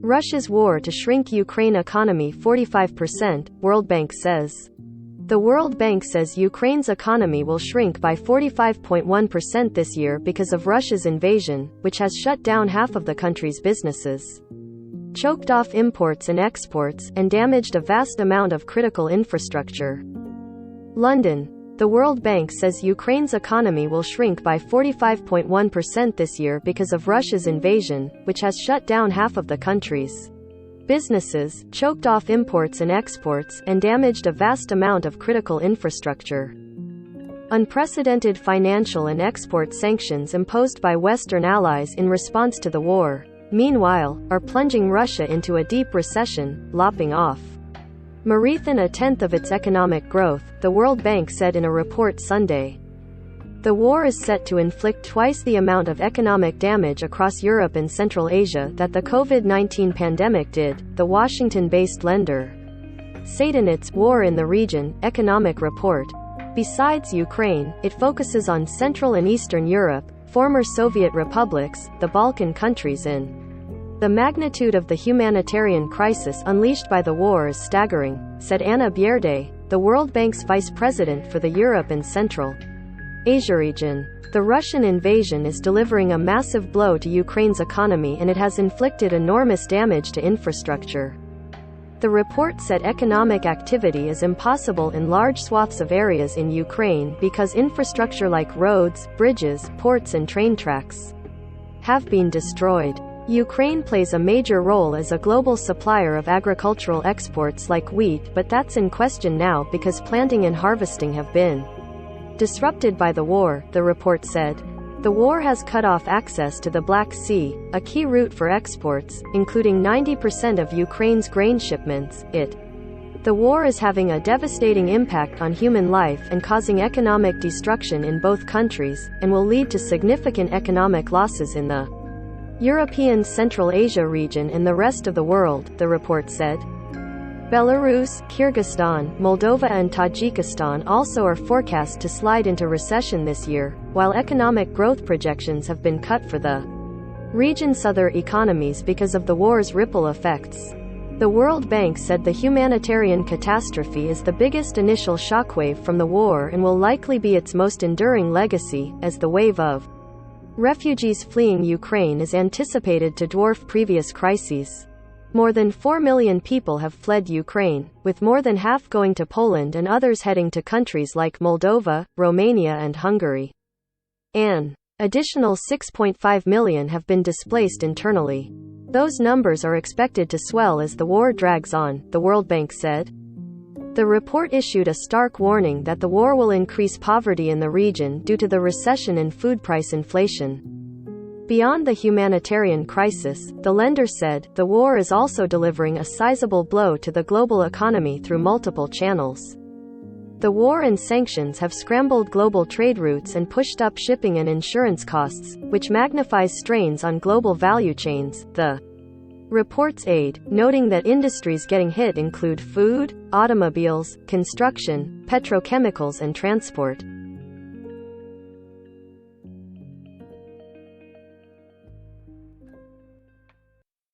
Russia's war to shrink Ukraine economy 45%, World Bank says. The World Bank says Ukraine's economy will shrink by 45.1% this year because of Russia's invasion, which has shut down half of the country's businesses, choked off imports and exports, and damaged a vast amount of critical infrastructure. London. The World Bank says Ukraine's economy will shrink by 45.1% this year because of Russia's invasion, which has shut down half of the country's businesses, choked off imports and exports, and damaged a vast amount of critical infrastructure. Unprecedented financial and export sanctions imposed by Western allies in response to the war, meanwhile, are plunging Russia into a deep recession, lopping off more than a tenth of its economic growth, the World Bank said in a report Sunday. The war is set to inflict twice the amount of economic damage across Europe and Central Asia that the COVID-19 pandemic did, the Washington-based lender said in its War in the Region economic report. Besides Ukraine, it focuses on Central and Eastern Europe, former Soviet republics, the Balkan countries and the magnitude of the humanitarian crisis unleashed by the war is staggering, said Anna Bierde, the World Bank's vice president for the Europe and Central Asia region. The Russian invasion is delivering a massive blow to Ukraine's economy and it has inflicted enormous damage to infrastructure. The report said economic activity is impossible in large swaths of areas in Ukraine because infrastructure like roads, bridges, ports and train tracks have been destroyed. Ukraine plays a major role as a global supplier of agricultural exports like wheat, but that's in question now because planting and harvesting have been disrupted by the war, the report said. The war has cut off access to the Black Sea, a key route for exports, including 90% of Ukraine's grain shipments. The war is having a devastating impact on human life and causing economic destruction in both countries, and will lead to significant economic losses in the European Central Asia region and the rest of the world, the report said. Belarus, Kyrgyzstan, Moldova and Tajikistan also are forecast to slide into recession this year, while economic growth projections have been cut for the region's other economies because of the war's ripple effects. The World Bank said the humanitarian catastrophe is the biggest initial shockwave from the war and will likely be its most enduring legacy, as the wave of refugees fleeing Ukraine is anticipated to dwarf previous crises. More than 4 million people have fled Ukraine, with more than half going to Poland and others heading to countries like Moldova, Romania and Hungary. An additional 6.5 million have been displaced internally. Those numbers are expected to swell as the war drags on, the World Bank said. The report issued a stark warning that the war will increase poverty in the region due to the recession and food price inflation. Beyond the humanitarian crisis, the lender said, the war is also delivering a sizable blow to the global economy through multiple channels. The war and sanctions have scrambled global trade routes and pushed up shipping and insurance costs, which magnifies strains on global value chains, the reports aid, noting that industries getting hit include food, automobiles, construction, petrochemicals and transport.